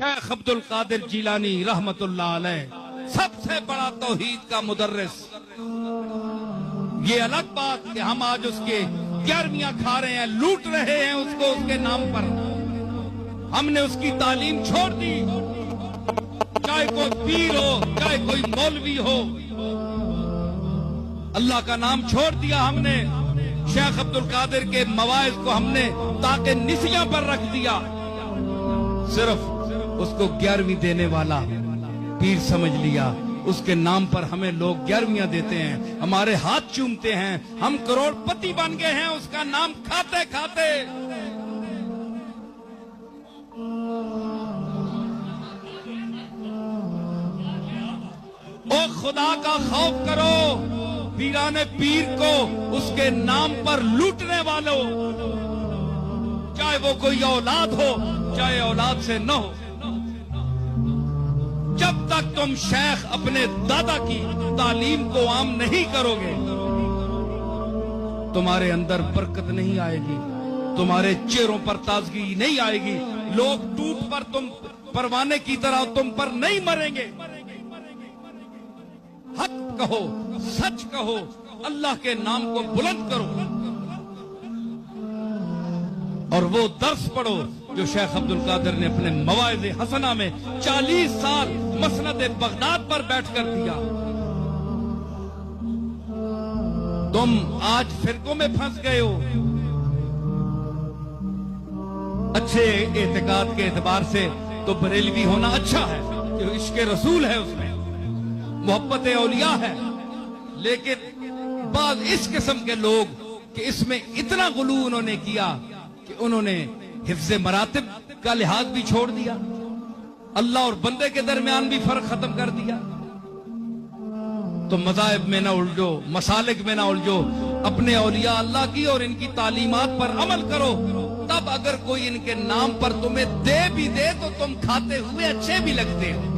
شیخ عبد القادر جیلانی رحمت اللہ علیہ سب سے بڑا توحید کا مدرس. یہ الگ بات کہ ہم آج اس کے 11ویاں کھا رہے ہیں، لوٹ رہے ہیں اس کو اس کے نام پر. ہم نے اس کی تعلیم چھوڑ دی، چاہے کوئی پیر ہو چاہے کوئی مولوی ہو. اللہ کا نام چھوڑ دیا ہم نے. شیخ عبد القادر کے مواعظ کو ہم نے تاکہ نسیاں پر رکھ دیا. صرف اس کو 11ویں دینے والا پیر سمجھ لیا. اس کے نام پر ہمیں لوگ 11ویاں دیتے ہیں، ہمارے ہاتھ چومتے ہیں، ہم کروڑ پتی بن گئے ہیں اس کا نام کھاتے کھاتے. او خدا کا خوف کرو، پیران پیر کو اس کے نام پر لوٹنے والوں، چاہے وہ کوئی اولاد ہو چاہے اولاد سے نہ ہو. جب تک تم شیخ اپنے دادا کی تعلیم کو عام نہیں کرو گے، تمہارے اندر برکت نہیں آئے گی، تمہارے چہروں پر تازگی نہیں آئے گی. لوگ ٹوٹ پر تم پروانے کی طرح تم پر نہیں مریں گے. حق کہو، سچ کہو، اللہ کے نام کو بلند کرو اور وہ درس پڑھو جو شیخ عبد القادر نے اپنے مواعظ حسنہ میں 40 سال مسند بغداد پر بیٹھ کر دیا. تم آج فرقوں میں پھنس گئے ہو. اچھے اعتقاد کے اعتبار سے تو بریلوی ہونا اچھا ہے کہ عشق رسول ہے، اس میں محبت اولیاء ہے. لیکن بعض اس قسم کے لوگ کہ اس میں اتنا غلو انہوں نے کیا کہ انہوں نے حفظ مراتب کا لحاظ بھی چھوڑ دیا، اللہ اور بندے کے درمیان بھی فرق ختم کر دیا. تو مذاہب میں نہ الجھو، مسالک میں نہ الجھو، اپنے اولیاء اللہ کی اور ان کی تعلیمات پر عمل کرو. تب اگر کوئی ان کے نام پر تمہیں دے بھی دے تو تم کھاتے ہوئے اچھے بھی لگتے ہو.